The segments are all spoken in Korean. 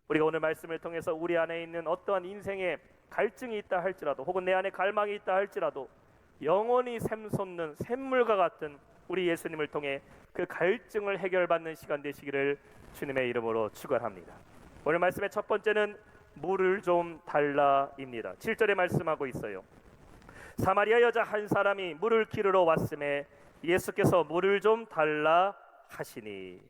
우리가 오늘 말씀을 통해서 우리 안에 있는 어떠한 인생의 갈증이 있다 할지라도, 혹은 내 안에 갈망이 있다 할지라도 영원히 샘솟는 샘물과 같은 우리 예수님을 통해 그 갈증을 해결받는 시간 되시기를 주님의 이름으로 축원합니다. 오늘 말씀의 첫 번째는 물을 좀 달라입니다. 7절에 말씀하고 있어요. 사마리아 여자 한 사람이 물을 기르러 왔음에 예수께서 물을 좀 달라 하시니.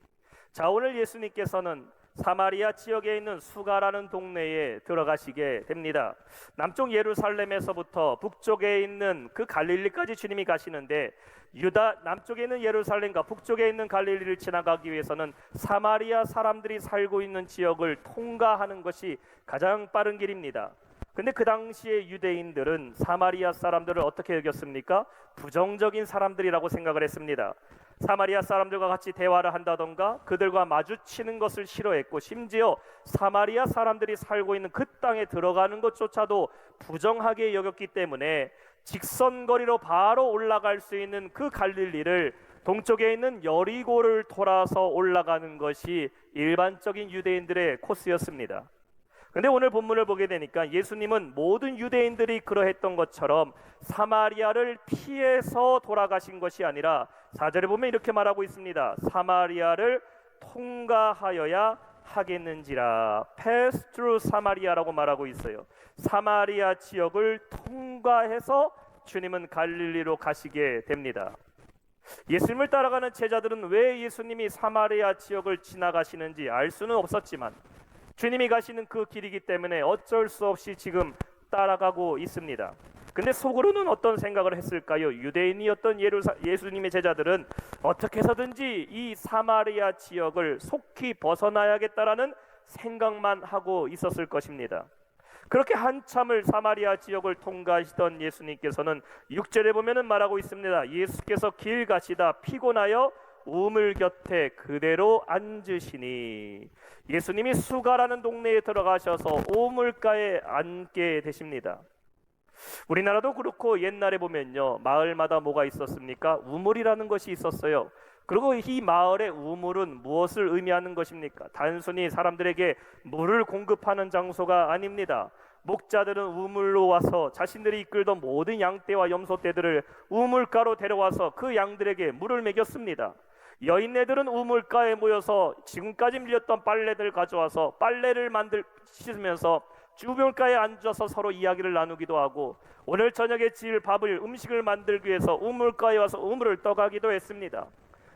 자, 오늘 예수님께서는 사마리아 지역에 있는 수가라는 동네에 들어가시게 됩니다. 남쪽 예루살렘에서부터 북쪽에 있는 그 갈릴리까지 주님이 가시는데, 유다 남쪽에 있는 예루살렘과 북쪽에 있는 갈릴리를 지나가기 위해서는 사마리아 사람들이 살고 있는 지역을 통과하는 것이 가장 빠른 길입니다. 근데 그 당시에 유대인들은 사마리아 사람들을 어떻게 여겼습니까? 부정적인 사람들이라고 생각을 했습니다. 사마리아 사람들과 같이 대화를 한다던가 그들과 마주치는 것을 싫어했고, 심지어 사마리아 사람들이 살고 있는 그 땅에 들어가는 것조차도 부정하게 여겼기 때문에 직선거리로 바로 올라갈 수 있는 그 갈릴리를 동쪽에 있는 여리고를 돌아서 올라가는 것이 일반적인 유대인들의 코스였습니다. 근데 오늘 본문을 보게 되니까 예수님은 모든 유대인들이 그러했던 것처럼 사마리아를 피해서 돌아가신 것이 아니라 4절에 보면 이렇게 말하고 있습니다. 사마리아를 통과하여야 하겠는지라. pass through 사마리아라고 말하고 있어요. 사마리아 지역을 통과해서 주님은 갈릴리로 가시게 됩니다. 예수님을 따라가는 제자들은 왜 예수님이 사마리아 지역을 지나가시는지 알 수는 없었지만 주님이 가시는 그 길이기 때문에 어쩔 수 없이 지금 따라가고 있습니다. 근데 속으로는 어떤 생각을 했을까요? 유대인이었던 예수님의 제자들은 어떻게 해서든지 이 사마리아 지역을 속히 벗어나야겠다라는 생각만 하고 있었을 것입니다. 그렇게 한참을 사마리아 지역을 통과하시던 예수님께서는 6절에 보면은 말하고 있습니다. 예수께서 길 가시다 피곤하여 우물 곁에 그대로 앉으시니. 예수님이 수가라는 동네에 들어가셔서 우물가에 앉게 되십니다. 우리나라도 그렇고 옛날에 보면요, 마을마다 뭐가 있었습니까? 우물이라는 것이 있었어요. 그리고 이 마을의 우물은 무엇을 의미하는 것입니까? 단순히 사람들에게 물을 공급하는 장소가 아닙니다. 목자들은 우물로 와서 자신들이 이끌던 모든 양떼와 염소떼들을 우물가로 데려와서 그 양들에게 물을 먹였습니다. 여인네들은 우물가에 모여서 지금까지 밀렸던 빨래들 가져와서 빨래를 씻으면서 우물가에 앉아서 서로 이야기를 나누기도 하고, 오늘 저녁에 지을 음식을 만들기 위해서 우물가에 와서 우물을 떠가기도 했습니다.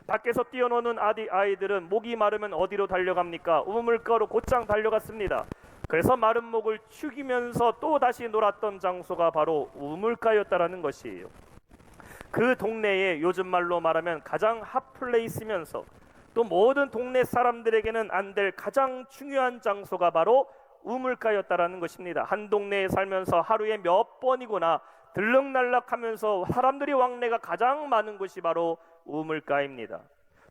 밖에서 뛰어노는 아이들은 목이 마르면 어디로 달려갑니까? 우물가로 곧장 달려갔습니다. 그래서 마른 목을 축이면서 또 다시 놀았던 장소가 바로 우물가였다라는 것이에요. 그 동네에 요즘 말로 말하면 가장 핫플레이스면서 또 모든 동네 사람들에게는 안 될 가장 중요한 장소가 바로 우물가였다라는 것입니다. 한 동네에 살면서 하루에 몇 번이고나 들락날락하면서 사람들이 왕래가 가장 많은 곳이 바로 우물가입니다.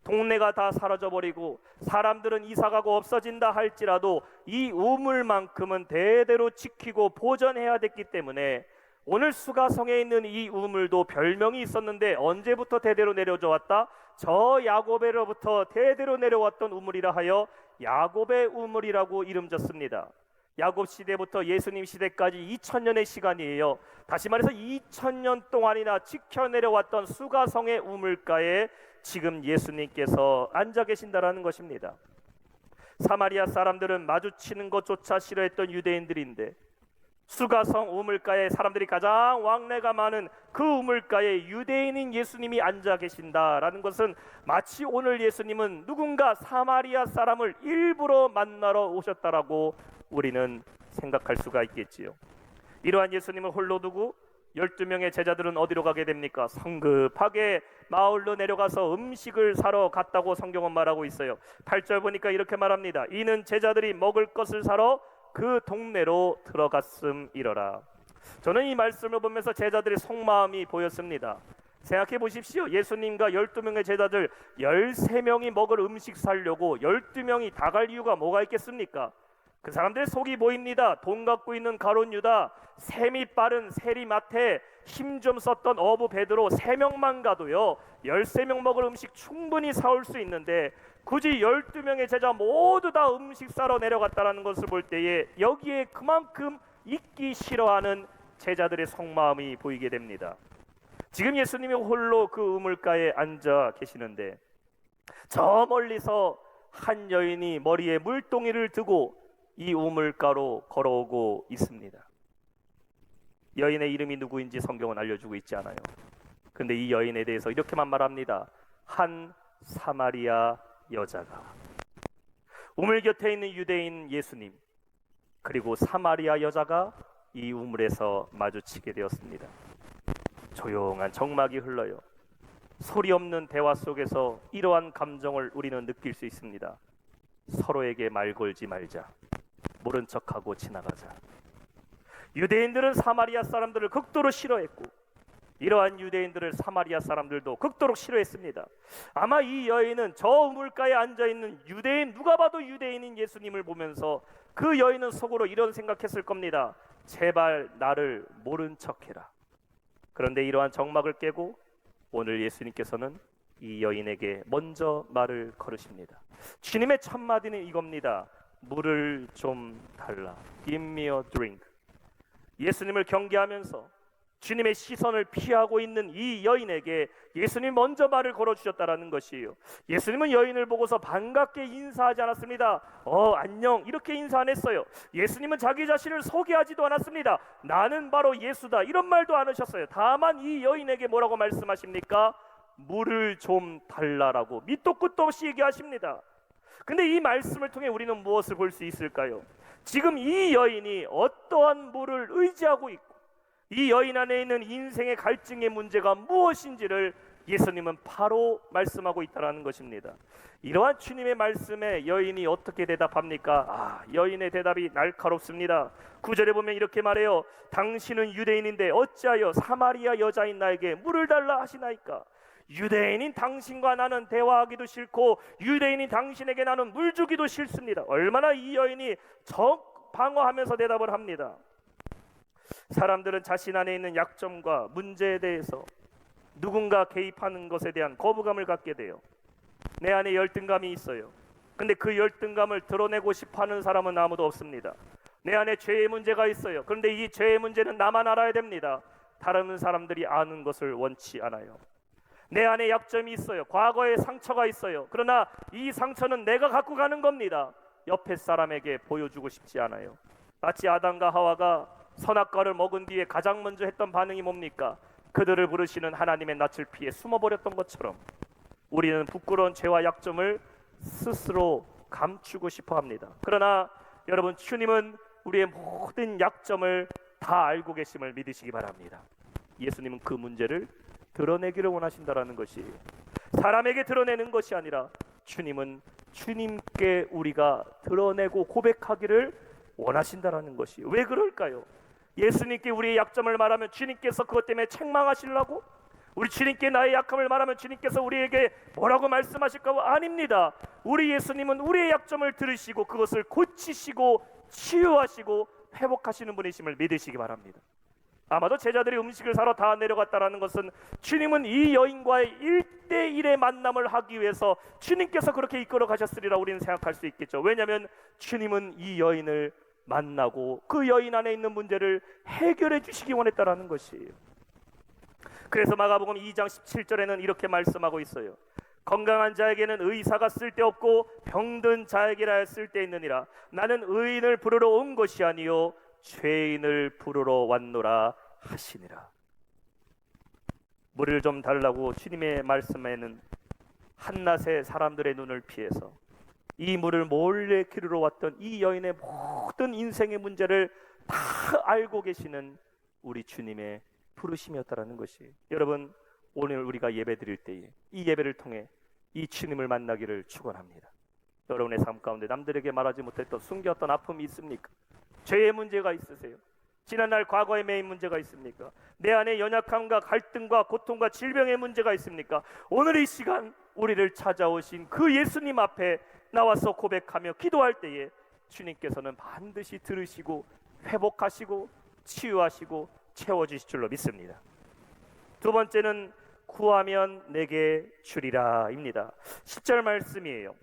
동네가 다 사라져버리고 사람들은 이사가고 없어진다 할지라도 이 우물만큼은 대대로 지키고 보존해야 됐기 때문에 오늘 수가성에 있는 이 우물도 별명이 있었는데, 언제부터 대대로 내려져 왔다? 저 야곱에로부터 대대로 내려왔던 우물이라 하여 야곱의 우물이라고 이름졌습니다. 야곱 시대부터 예수님 시대까지 2000년의 시간이에요. 다시 말해서 2000년 동안이나 지켜 내려왔던 수가성의 우물가에 지금 예수님께서 앉아 계신다라는 것입니다. 사마리아 사람들은 마주치는 것조차 싫어했던 유대인들인데, 수가성 우물가에 사람들이 가장 왕래가 많은 그 우물가에 유대인인 예수님이 앉아 계신다라는 것은 마치 오늘 예수님은 누군가 사마리아 사람을 일부러 만나러 오셨다라고 우리는 생각할 수가 있겠지요. 이러한 예수님을 홀로 두고 12명의 제자들은 어디로 가게 됩니까? 성급하게 마을로 내려가서 음식을 사러 갔다고 성경은 말하고 있어요. 8절 보니까 이렇게 말합니다. 이는 제자들이 먹을 것을 사러 그 동네로 들어갔음이러라. 저는 이 말씀을 보면서 제자들의 속마음이 보였습니다. 생각해 보십시오. 예수님과 12명의 제자들 13명이 먹을 음식 사려고 12명이 다 갈 이유가 뭐가 있겠습니까? 그 사람들의 속이 보입니다. 돈 갖고 있는 가룟 유다, 셈이 빠른 세리마태, 힘 좀 썼던 어부 베드로 3명만 가도요 13명 먹을 음식 충분히 사올 수 있는데 굳이 12명의 제자 모두 다 음식 사러 내려갔다는 것을 볼 때에 여기에 그만큼 있기 싫어하는 제자들의 속마음이 보이게 됩니다. 지금 예수님이 홀로 그 우물가에 앉아 계시는데 저 멀리서 한 여인이 머리에 물동이를 두고 이 우물가로 걸어오고 있습니다. 여인의 이름이 누구인지 성경은 알려주고 있지 않아요. 근데 이 여인에 대해서 이렇게만 말합니다. 한 사마리아 여자가. 우물 곁에 있는 유대인 예수님 그리고 사마리아 여자가 이 우물에서 마주치게 되었습니다. 조용한 정막이 흘러요. 소리 없는 대화 속에서 이러한 감정을 우리는 느낄 수 있습니다. 서로에게 말 걸지 말자. 모른 척하고 지나가자. 유대인들은 사마리아 사람들을 극도로 싫어했고 이러한 유대인들을 사마리아 사람들도 극도로 싫어했습니다. 아마 이 여인은 저 우물가에 앉아있는 유대인, 누가 봐도 유대인인 예수님을 보면서 그 여인은 속으로 이런 생각했을 겁니다. 제발 나를 모른 척해라. 그런데 이러한 정막을 깨고 오늘 예수님께서는 이 여인에게 먼저 말을 걸으십니다. 주님의 첫 마디는 이겁니다. 물을 좀 달라. Give me a drink. 예수님을 경계하면서 주님의 시선을 피하고 있는 이 여인에게 예수님 먼저 말을 걸어주셨다라는 것이에요. 예수님은 여인을 보고서 반갑게 인사하지 않았습니다. 안녕 이렇게 인사 안 했어요. 예수님은 자기 자신을 소개하지도 않았습니다. 나는 바로 예수다 이런 말도 안 하셨어요. 다만 이 여인에게 뭐라고 말씀하십니까? 물을 좀 달라라고 밑도 끝도 없이 얘기하십니다. 근데 이 말씀을 통해 우리는 무엇을 볼 수 있을까요? 지금 이 여인이 어떠한 물을 의지하고 있고 이 여인 안에 있는 인생의 갈증의 문제가 무엇인지를 예수님은 바로 말씀하고 있다는 것입니다. 이러한 주님의 말씀에 여인이 어떻게 대답합니까? 여인의 대답이 날카롭습니다. 9절에 보면 이렇게 말해요. 당신은 유대인인데 어찌하여 사마리아 여자인 나에게 물을 달라 하시나이까? 유대인인 당신과 나는 대화하기도 싫고 유대인인 당신에게 나는 물 주기도 싫습니다. 얼마나 이 여인이 방어하면서 대답을 합니다. 사람들은 자신 안에 있는 약점과 문제에 대해서 누군가 개입하는 것에 대한 거부감을 갖게 돼요. 내 안에 열등감이 있어요. 근데 그 열등감을 드러내고 싶어하는 사람은 아무도 없습니다. 내 안에 죄의 문제가 있어요. 그런데 이 죄의 문제는 나만 알아야 됩니다. 다른 사람들이 아는 것을 원치 않아요. 내 안에 약점이 있어요. 과거의 상처가 있어요. 그러나 이 상처는 내가 갖고 가는 겁니다. 옆에 사람에게 보여주고 싶지 않아요. 마치 아담과 하와가 선악과를 먹은 뒤에 가장 먼저 했던 반응이 뭡니까? 그들을 부르시는 하나님의 낯을 피해 숨어버렸던 것처럼 우리는 부끄러운 죄와 약점을 스스로 감추고 싶어 합니다. 그러나 여러분, 주님은 우리의 모든 약점을 다 알고 계심을 믿으시기 바랍니다. 예수님은 그 문제를 드러내기를 원하신다라는 것이에요. 사람에게 드러내는 것이 아니라 주님은 주님께 우리가 드러내고 고백하기를 원하신다라는 것이에요. 왜 그럴까요? 예수님께 우리의 약점을 말하면 주님께서 그것 때문에 책망하시려고? 우리 주님께 나의 약함을 말하면 주님께서 우리에게 뭐라고 말씀하실까? 아닙니다. 우리 예수님은 우리의 약점을 들으시고 그것을 고치시고 치유하시고 회복하시는 분이심을 믿으시기 바랍니다. 아마도 제자들이 음식을 사러 다 내려갔다라는 것은 주님은 이 여인과의 1대1의 만남을 하기 위해서 주님께서 그렇게 이끌어 가셨으리라 우리는 생각할 수 있겠죠. 왜냐하면 주님은 이 여인을 만나고 그 여인 안에 있는 문제를 해결해 주시기 원했다라는 것이에요. 그래서 마가복음 2장 17절에는 이렇게 말씀하고 있어요. 건강한 자에게는 의사가 쓸데없고 병든 자에게라 쓸데있느니라. 나는 의인을 부르러 온 것이 아니요 죄인을 부르러 왔노라 하시니라. 물을 좀 달라고 주님의 말씀에는 한낮에 사람들의 눈을 피해서 이 물을 몰래 기르러 왔던 이 여인의 모든 인생의 문제를 다 알고 계시는 우리 주님의 부르심이었다라는 것이, 여러분 오늘 우리가 예배 드릴 때에 이 예배를 통해 이 주님을 만나기를 축원합니다. 여러분의 삶 가운데 남들에게 말하지 못했던 숨겼던 아픔이 있습니까? 죄의 문제가 있으세요? 지난날 과거에 매인 문제가 있습니까? 내 안에 연약함과 갈등과 고통과 질병의 문제가 있습니까? 오늘 이 시간 우리를 찾아오신 그 예수님 앞에 나와서 고백하며 기도할 때에 주님께서는 반드시 들으시고 회복하시고 치유하시고 채워주실 줄로 믿습니다. 두 번째는 구하면 내게 주리라입니다. 10절 말씀이에요.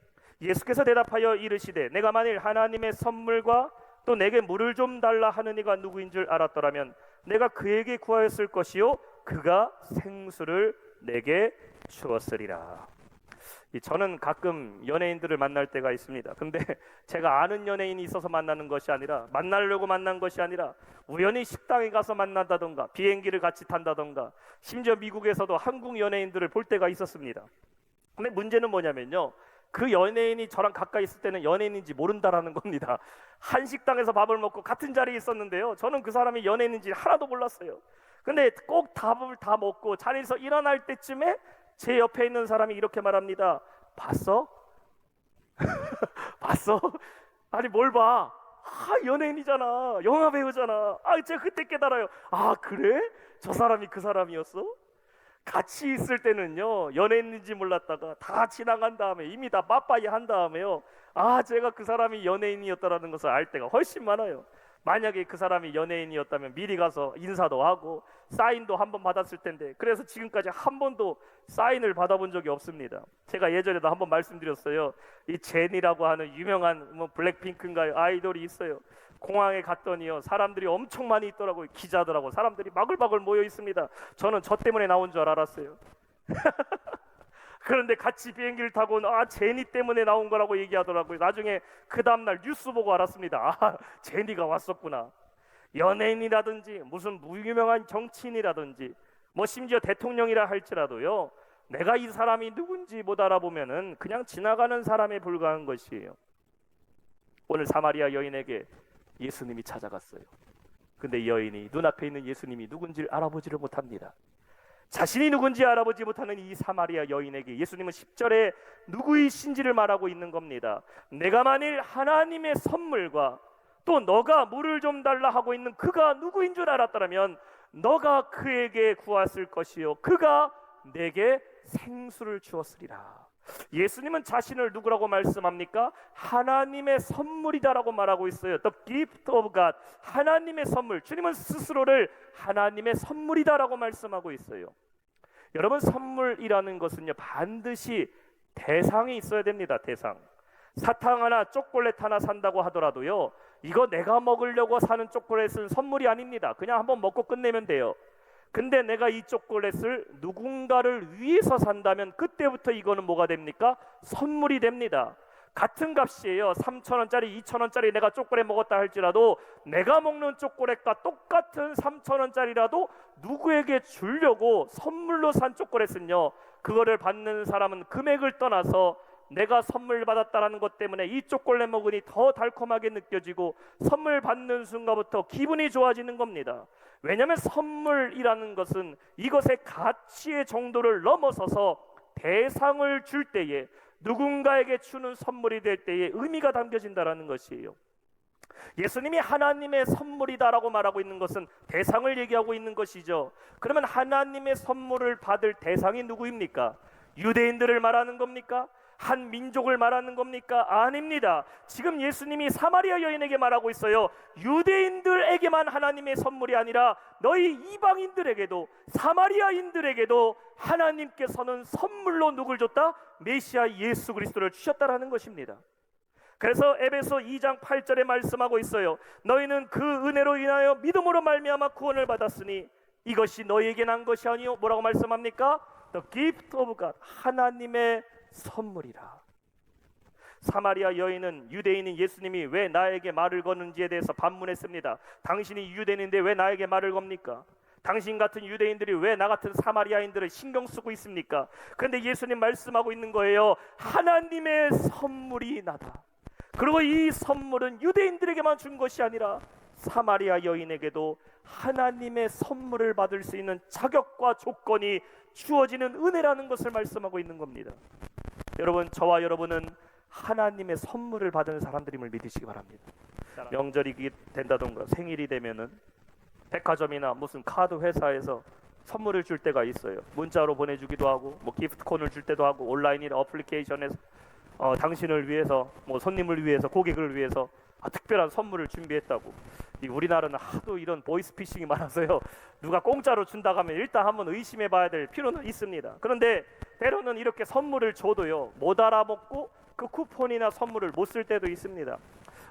예수께서 대답하여 이르시되 내가 만일 하나님의 선물과 또 내게 물을 좀 달라 하는 이가 누구인 줄 알았더라면 내가 그에게 구하였을 것이요 그가 생수를 내게 주었으리라. 저는 가끔 연예인들을 만날 때가 있습니다. 근데 제가 아는 연예인이 있어서 만나는 것이 아니라, 만나려고 만난 것이 아니라 우연히 식당에 가서 만난다던가 비행기를 같이 탄다던가 심지어 미국에서도 한국 연예인들을 볼 때가 있었습니다. 근데 문제는 뭐냐면요, 그 연예인이 저랑 가까이 있을 때는 연예인인지 모른다라는 겁니다. 한 식당에서 밥을 먹고 같은 자리에 있었는데요, 저는 그 사람이 연예인인지 하나도 몰랐어요. 근데 꼭 밥을 다 먹고 자리에서 일어날 때쯤에 제 옆에 있는 사람이 이렇게 말합니다. 봤어? 봤어? 아니 뭘 봐? 연예인이잖아, 영화 배우잖아. 제가 그때 깨달아요. 그래? 저 사람이 그 사람이었어? 같이 있을 때는요, 연예인인지 몰랐다가 다 지나간 다음에 이미 다 빠빠이 한 다음에요, 제가 그 사람이 연예인이었다라는 것을 알 때가 훨씬 많아요. 만약에 그 사람이 연예인이었다면 미리 가서 인사도 하고 사인도 한 번 받았을 텐데, 그래서 지금까지 한 번도 사인을 받아본 적이 없습니다. 제가 예전에도 한번 말씀드렸어요. 이 제니라고 하는 유명한 블랙핑크인가요? 아이돌이 있어요. 공항에 갔더니요, 사람들이 엄청 많이 있더라고요. 기자들하고 사람들이 마글마글 모여 있습니다. 저는 저 때문에 나온 줄 알았어요. 그런데 같이 비행기를 타고 제니 때문에 나온 거라고 얘기하더라고요. 나중에 그 다음날 뉴스 보고 알았습니다. 제니가 왔었구나. 연예인이라든지 무슨 무유명한 정치인이라든지 심지어 대통령이라 할지라도요, 내가 이 사람이 누군지 못 알아보면은 그냥 지나가는 사람에 불과한 것이에요. 오늘 사마리아 여인에게 예수님이 찾아갔어요. 근데 이 여인이 눈앞에 있는 예수님이 누군지 알아보지를 못합니다. 자신이 누군지 알아보지 못하는 이 사마리아 여인에게 예수님은 10절에 누구이신지를 말하고 있는 겁니다. 내가 만일 하나님의 선물과 또 너가 물을 좀 달라 하고 있는 그가 누구인 줄 알았더라면 너가 그에게 구했을 것이요 그가 내게 생수를 주었으리라. 예수님은 자신을 누구라고 말씀합니까? 하나님의 선물이다라고 말하고 있어요. The gift of God, 하나님의 선물. 주님은 스스로를 하나님의 선물이다라고 말씀하고 있어요. 여러분, 선물이라는 것은요, 반드시 대상이 있어야 됩니다. 대상. 사탕 하나, 초콜릿 하나 산다고 하더라도요, 이거 내가 먹으려고 사는 초콜릿은 선물이 아닙니다. 그냥 한번 먹고 끝내면 돼요. 근데 내가 이 초콜릿을 누군가를 위해서 산다면 그때부터 이거는 뭐가 됩니까? 선물이 됩니다. 같은 값이에요. 3,000원짜리, 2,000원짜리 내가 초콜릿 먹었다 할지라도 내가 먹는 초콜릿과 똑같은 3,000원짜리라도 누구에게 주려고 선물로 산 초콜릿은요, 그거를 받는 사람은 금액을 떠나서 내가 선물 받았다라는 것 때문에 이 초콜릿 먹으니 더 달콤하게 느껴지고 선물 받는 순간부터 기분이 좋아지는 겁니다. 왜냐하면 선물이라는 것은 이것의 가치의 정도를 넘어서서 대상을 줄 때에, 누군가에게 주는 선물이 될 때에 의미가 담겨진다라는 것이에요. 예수님이 하나님의 선물이다라고 말하고 있는 것은 대상을 얘기하고 있는 것이죠. 그러면 하나님의 선물을 받을 대상이 누구입니까? 유대인들을 말하는 겁니까? 한 민족을 말하는 겁니까? 아닙니다. 지금 예수님이 사마리아 여인에게 말하고 있어요. 유대인들에게만 하나님의 선물이 아니라 너희 이방인들에게도, 사마리아인들에게도 하나님께서는 선물로 누굴 줬다? 메시아 예수 그리스도를 주셨다라는 것입니다. 그래서 에베소 2장 8절에 말씀하고 있어요. 너희는 그 은혜로 인하여 믿음으로 말미암아 구원을 받았으니 이것이 너희에게 난 것이 아니요, 뭐라고 말씀합니까? The gift of God, 하나님의 선물이라. 사마리아 여인은 유대인인 예수님이 왜 나에게 말을 거는지에 대해서 반문했습니다. 당신이 유대인인데 왜 나에게 말을 겁니까? 당신 같은 유대인들이 왜 나 같은 사마리아인들을 신경 쓰고 있습니까? 그런데 예수님 말씀하고 있는 거예요. 하나님의 선물이 나다. 그리고 이 선물은 유대인들에게만 준 것이 아니라 사마리아 여인에게도 하나님의 선물을 받을 수 있는 자격과 조건이 주어지는 은혜라는 것을 말씀하고 있는 겁니다. 여러분, 저와 여러분은 하나님의 선물을 받은 사람들임을 믿으시기 바랍니다. 명절이 된다던가 생일이 되면은 백화점이나 무슨 카드 회사에서 선물을 줄 때가 있어요. 문자로 보내주기도 하고, 기프트콘을 줄 때도 하고, 온라인이나 어플리케이션에서 당신을 위해서, 손님을 위해서, 고객을 위해서 특별한 선물을 준비했다고. 우리나라는 하도 이런 보이스피싱이 많아서요, 누가 공짜로 준다고 하면 일단 한번 의심해 봐야 될 필요는 있습니다. 그런데 때로는 이렇게 선물을 줘도요, 못 알아먹고 그 쿠폰이나 선물을 못 쓸 때도 있습니다.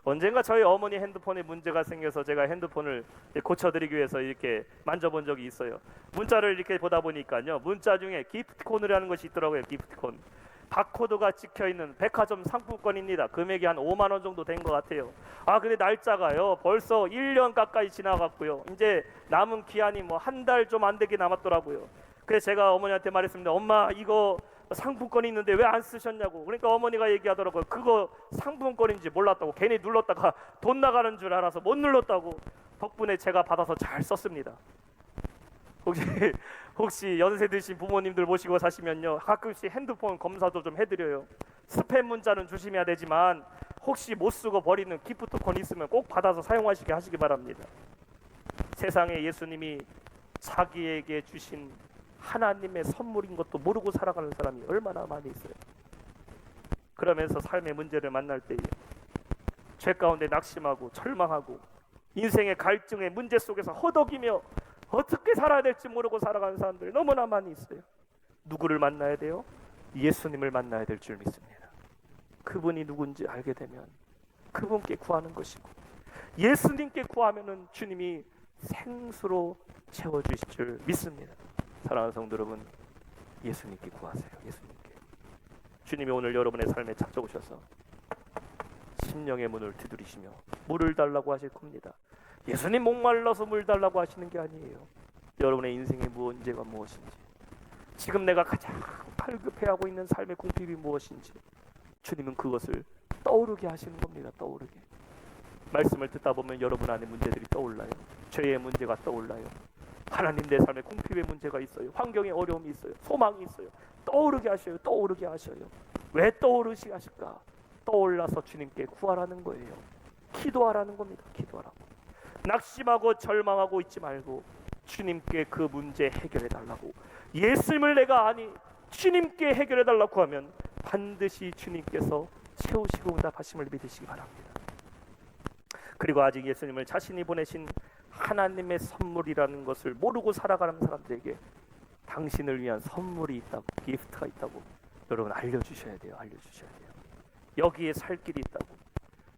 언젠가 저희 어머니 핸드폰에 문제가 생겨서 제가 핸드폰을 고쳐드리기 위해서 이렇게 만져본 적이 있어요. 문자를 이렇게 보다 보니까요, 문자 중에 기프티콘이라는 것이 있더라고요. 기프티콘. 바코드가 찍혀있는 백화점 상품권입니다. 금액이 한 5만 원 정도 된 것 같아요. 근데 날짜가요, 벌써 1년 가까이 지나갔고요. 이제 남은 기한이 뭐 한 달 좀 안 되게 남았더라고요. 그래서 제가 어머니한테 말했습니다. 엄마, 이거 상품권이 있는데 왜 안 쓰셨냐고. 그러니까 어머니가 얘기하더라고요. 그거 상품권인지 몰랐다고. 괜히 눌렀다가 돈 나가는 줄 알아서 못 눌렀다고. 덕분에 제가 받아서 잘 썼습니다. 혹시 연세 드신 부모님들 모시고 사시면요, 가끔씩 핸드폰 검사도 좀 해드려요. 스팸 문자는 조심해야 되지만 혹시 못 쓰고 버리는 기프트콘 있으면 꼭 받아서 사용하시게 하시기 바랍니다. 세상에 예수님이 자기에게 주신 하나님의 선물인 것도 모르고 살아가는 사람이 얼마나 많이 있어요. 그러면서 삶의 문제를 만날 때에 죄 가운데 낙심하고 절망하고 인생의 갈증의 문제 속에서 허덕이며 어떻게 살아야 될지 모르고 살아가는 사람들이 너무나 많이 있어요. 누구를 만나야 돼요? 예수님을 만나야 될 줄 믿습니다. 그분이 누군지 알게 되면 그분께 구하는 것이고, 예수님께 구하면은 주님이 생수로 채워주실 줄 믿습니다. 사랑하는 성도 여러분, 예수님께 구하세요. 예수님께. 주님이 오늘 여러분의 삶에 찾아오셔서 심령의 문을 두드리시며 물을 달라고 하실 겁니다. 예수님 목말라서 물 달라고 하시는 게 아니에요. 여러분의 인생의 문제가 무엇인지, 지금 내가 가장 팔급해하고 있는 삶의 궁핍이 무엇인지 주님은 그것을 떠오르게 하시는 겁니다. 떠오르게. 말씀을 듣다 보면 여러분 안에 문제들이 떠올라요. 죄의 문제가 떠올라요. 하나님, 내 삶에 궁핍의 문제가 있어요. 환경에 어려움이 있어요. 소망이 있어요. 떠오르게 하셔요. 떠오르게 하셔요. 왜 떠오르시게 하실까? 떠올라서 주님께 구하라는 거예요. 기도하라는 겁니다. 기도하라고. 낙심하고 절망하고 있지 말고 주님께 그 문제 해결해 달라고. 예수님을 내가 아니 주님께 해결해 달라고 하면 반드시 주님께서 채우시고 응답하심을 믿으시기 바랍니다. 그리고 아직 예수님을 자신이 보내신 하나님의 선물이라는 것을 모르고 살아가는 사람들에게 당신을 위한 선물이 있다고, 기프트가 있다고 여러분 알려주셔야 돼요. 알려주셔야 돼요. 여기에 살 길이 있다고,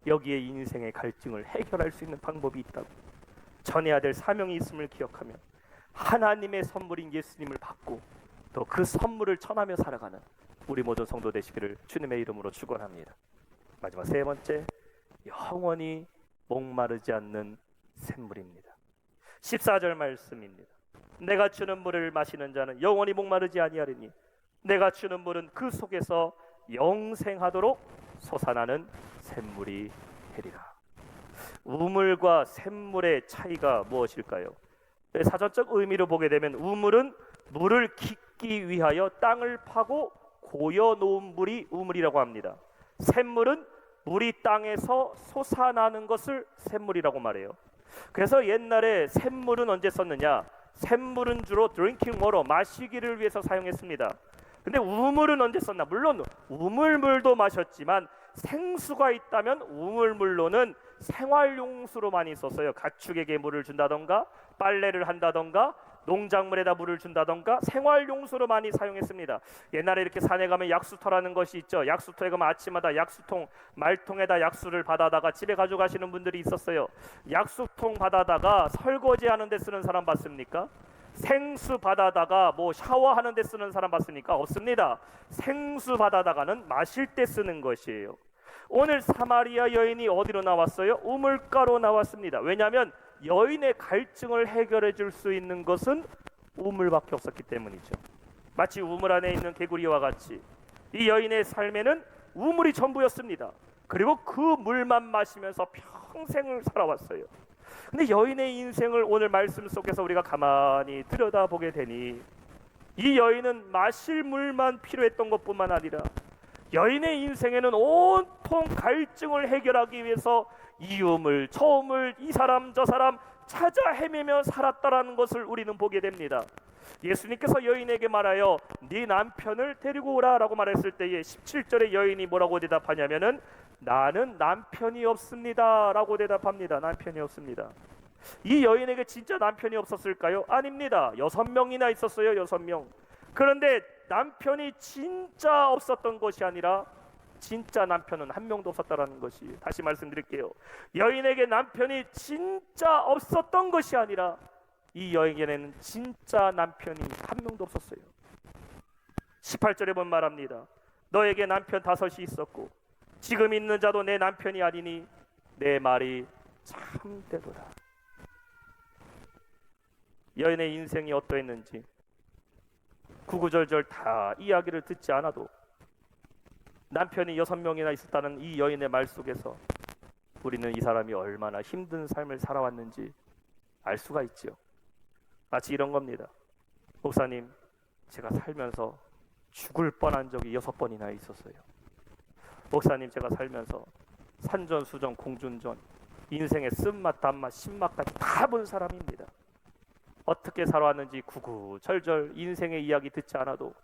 여기에 인생의 갈증을 해결할 수 있는 방법이 있다고, 전해야 될 사명이 있음을 기억하면 하나님의 선물인 예수님을 받고 또 그 선물을 전하며 살아가는 우리 모든 성도 되시기를 주님의 이름으로 축원합니다. 마지막 세 번째, 영원히 목마르지 않는 샘물입니다. 14절 말씀입니다. 내가 주는 물을 마시는 자는 영원히 목마르지 아니하리니 내가 주는 물은 그 속에서 영생하도록 솟아나는 샘물이 되리라. 우물과 샘물의 차이가 무엇일까요? 사전적 의미로 보게 되면 우물은 물을 깃기 위하여 땅을 파고 고여 놓은 물이 우물이라고 합니다. 샘물은 물이 땅에서 솟아나는 것을 샘물이라고 말해요. 그래서 옛날에 샘물은 언제 썼느냐? 샘물은 주로 드링킹 워터, 마시기를 위해서 사용했습니다. 근데 우물은 언제 썼나? 물론 우물물도 마셨지만 생수가 있다면 우물물로는 생활용수로 많이 썼어요. 가축에게 물을 준다던가 빨래를 한다던가 농작물에다 물을 준다던가 생활용수로 많이 사용했습니다. 옛날에 이렇게 산에 가면 약수터라는 것이 있죠. 약수터에 가면 아침마다 약수통, 말통에다 약수를 받아다가 집에 가져가시는 분들이 있었어요. 약수통 받아다가 설거지하는 데 쓰는 사람 봤습니까? 생수 받아다가 뭐 샤워하는 데 쓰는 사람 봤습니까? 없습니다. 생수 받아다가는 마실 때 쓰는 것이에요. 오늘 사마리아 여인이 어디로 나왔어요? 우물가로 나왔습니다. 왜냐하면 여인의 갈증을 해결해 줄 수 있는 것은 우물밖에 없었기 때문이죠. 마치 우물 안에 있는 개구리와 같이 이 여인의 삶에는 우물이 전부였습니다. 그리고 그 물만 마시면서 평생을 살아왔어요. 근데 여인의 인생을 오늘 말씀 속에서 우리가 가만히 들여다보게 되니 이 여인은 마실 물만 필요했던 것뿐만 아니라 여인의 인생에는 온통 갈증을 해결하기 위해서 이 우물 저 우물 이 사람 저 사람 찾아 헤매며 살았다라는 것을 우리는 보게 됩니다. 예수님께서 여인에게 말하여 네 남편을 데리고 오라 라고 말했을 때에 17절에 여인이 뭐라고 대답하냐면은 나는 남편이 없습니다 라고 대답합니다. 남편이 없습니다. 이 여인에게 진짜 남편이 없었을까요? 아닙니다. 6명이나 있었어요. 6명. 그런데 남편이 진짜 없었던 것이 아니라 진짜 남편은 한 명도 없었다라는 것이, 다시 말씀드릴게요. 여인에게 남편이 진짜 없었던 것이 아니라 이 여인에게는 진짜 남편이 한 명도 없었어요. 18절에 보면 말합니다. 너에게 남편 5이 있었고 지금 있는 자도 내 남편이 아니니 내 말이 참되도다. 여인의 인생이 어떠했는지 구구절절 다 이야기를 듣지 않아도 남편이 6명이나 있었다는 이 여인의 말 속에서 우리는 이 사람이 얼마나 힘든 삶을 살아왔는지 알 수가 있지요. 마치 이런 겁니다. 목사님, 제가 살면서 죽을 뻔한 적이 6번이나 있었어요. 목사님, 제가 살면서 산전수전 공준전 인생의 쓴맛 단맛 신맛까지 다 본 사람입니다. 어떻게 살아왔는지 구구절절 인생의 이야기 듣지 않아도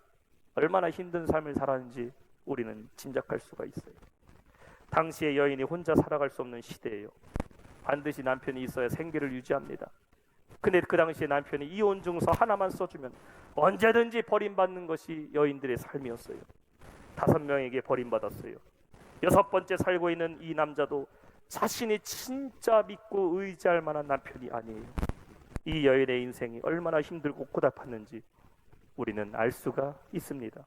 얼마나 힘든 삶을 살았는지 우리는 짐작할 수가 있어요. 당시의 여인이 혼자 살아갈 수 없는 시대예요. 반드시 남편이 있어야 생계를 유지합니다. 근데 그 당시에 남편이 이혼 증서 하나만 써주면 언제든지 버림받는 것이 여인들의 삶이었어요. 5명에게 버림받았어요. 6번째 살고 있는 이 남자도 자신이 진짜 믿고 의지할 만한 남편이 아니에요. 이 여인의 인생이 얼마나 힘들고 고달팠는지 우리는 알 수가 있습니다.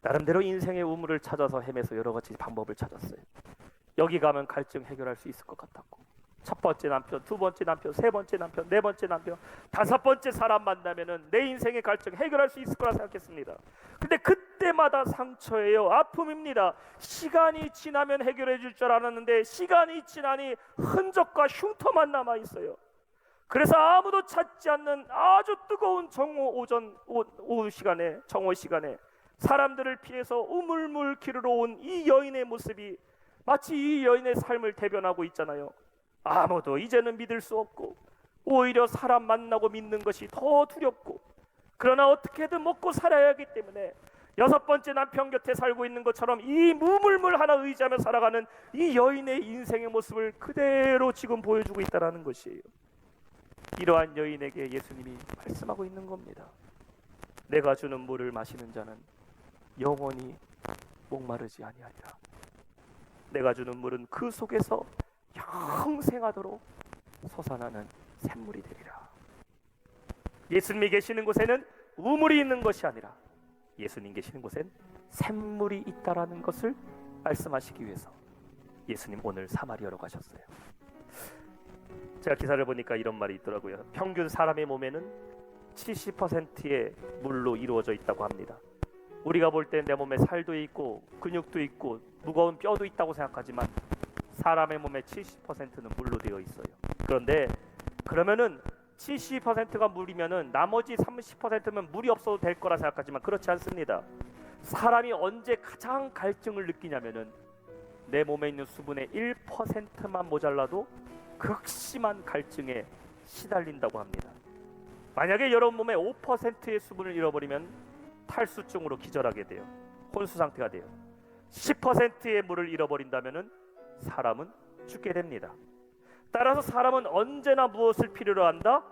나름대로 인생의 우물을 찾아서 헤매서 여러 가지 방법을 찾았어요. 여기 가면 갈증 해결할 수 있을 것 같았고, 첫 번째 남편, 두 번째 남편, 세 번째 남편, 네 번째 남편, 5번째 사람 만나면은 내 인생의 갈증 해결할 수 있을 거라 생각했습니다. 근데 그때마다 상처예요. 아픔입니다. 시간이 지나면 해결해 줄 줄 알았는데 시간이 지나니 흔적과 흉터만 남아 있어요. 그래서 아무도 찾지 않는 아주 뜨거운 오후 시간에, 정오 시간에 사람들을 피해서 우물물 기르러 온 이 여인의 모습이 마치 이 여인의 삶을 대변하고 있잖아요. 아무도 이제는 믿을 수 없고 오히려 사람 만나고 믿는 것이 더 두렵고, 그러나 어떻게든 먹고 살아야 하기 때문에 6번째 남편 곁에 살고 있는 것처럼 이 우물물 하나 의지하며 살아가는 이 여인의 인생의 모습을 그대로 지금 보여주고 있다는 것이에요. 이러한 여인에게 예수님이 말씀하고 있는 겁니다. 내가 주는 물을 마시는 자는 영원히 목마르지 아니하리라. 내가 주는 물은 그 속에서 영생하도록 솟아나는 샘물이 되리라. 예수님이 계시는 곳에는 우물이 있는 것이 아니라 예수님 계시는 곳엔 샘물이 있다라는 것을 말씀하시기 위해서 예수님 오늘 사마리아로 가셨어요. 제가 기사를 보니까 이런 말이 있더라고요. 평균 사람의 몸에는 70%의 물로 이루어져 있다고 합니다. 우리가 볼 때 내 몸에 살도 있고 근육도 있고 무거운 뼈도 있다고 생각하지만 사람의 몸의 70%는 물로 되어 있어요. 그런데 그러면은 70%가 물이면은 나머지 30%면 물이 없어도 될 거라 생각하지만 그렇지 않습니다. 사람이 언제 가장 갈증을 느끼냐면은 내 몸에 있는 수분의 1%만 모자라도 극심한 갈증에 시달린다고 합니다. 만약에 여러분 몸에 5%의 수분을 잃어버리면 탈수증으로 기절하게 돼요. 혼수 상태가 돼요. 10%의 물을 잃어버린다면은 사람은 죽게 됩니다. 따라서 사람은 언제나 무엇을 필요로 한다?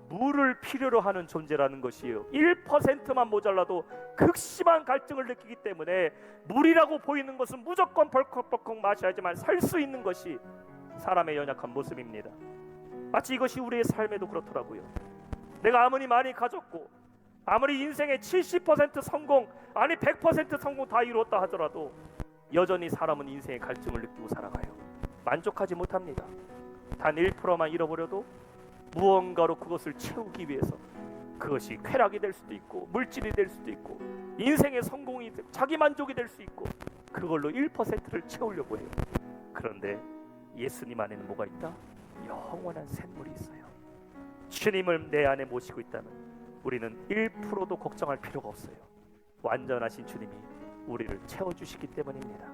물을 필요로 하는 존재라는 것이에요. 1%만 모자라도 극심한 갈증을 느끼기 때문에 물이라고 보이는 것은 무조건 벌컥벌컥 마셔야지만 살 수 있는 것이 사람의 연약한 모습입니다. 마치 이것이 우리의 삶에도 그렇더라고요. 내가 아무리 많이 가졌고 아무리 인생의 70% 성공, 아니 100% 성공 다 이루었다 하더라도 여전히 사람은 인생의 갈증을 느끼고 살아가요. 만족하지 못합니다. 단 1%만 잃어버려도 무언가로 그것을 채우기 위해서, 그것이 쾌락이 될 수도 있고 물질이 될 수도 있고 인생의 성공이 자기 만족이 될 수 있고 그걸로 1%를 채우려고 해요. 그런데 예수님 안에는 뭐가 있다? 영원한 샘물이 있어요. 주님을 내 안에 모시고 있다면 우리는 1%도 걱정할 필요가 없어요. 완전하신 주님이 우리를 채워주시기 때문입니다.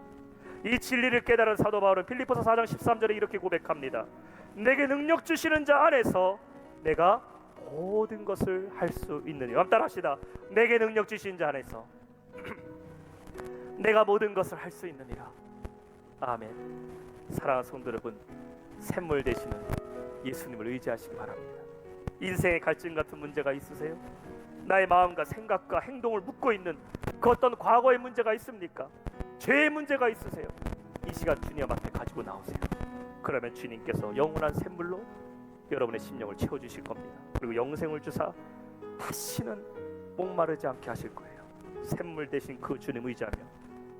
이 진리를 깨달은 사도 바울은 빌립보서 4장 13절에 이렇게 고백합니다. 내게 능력 주시는 자 안에서 내가 모든 것을 할 수 있느니. 한번 따라합시다. 내게 능력 주시는 자 안에서 내가 모든 것을 할 수 있느니라. 아멘. 사랑하는 성도 여러분, 샘물 되시는 예수님을 의지하시기 바랍니다. 인생의 갈증 같은 문제가 있으세요? 나의 마음과 생각과 행동을 묶고 있는 그 어떤 과거의 문제가 있습니까? 죄의 문제가 있으세요? 이 시간 주님 앞에 가지고 나오세요. 그러면 주님께서 영원한 샘물로 여러분의 심령을 채워주실 겁니다. 그리고 영생을 주사 다시는 목마르지 않게 하실 거예요. 샘물 대신 그 주님 의지하며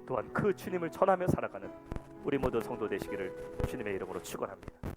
또한 그 주님을 전하며 살아가는 우리 모든 성도 되시기를 주님의 이름으로 축원합니다.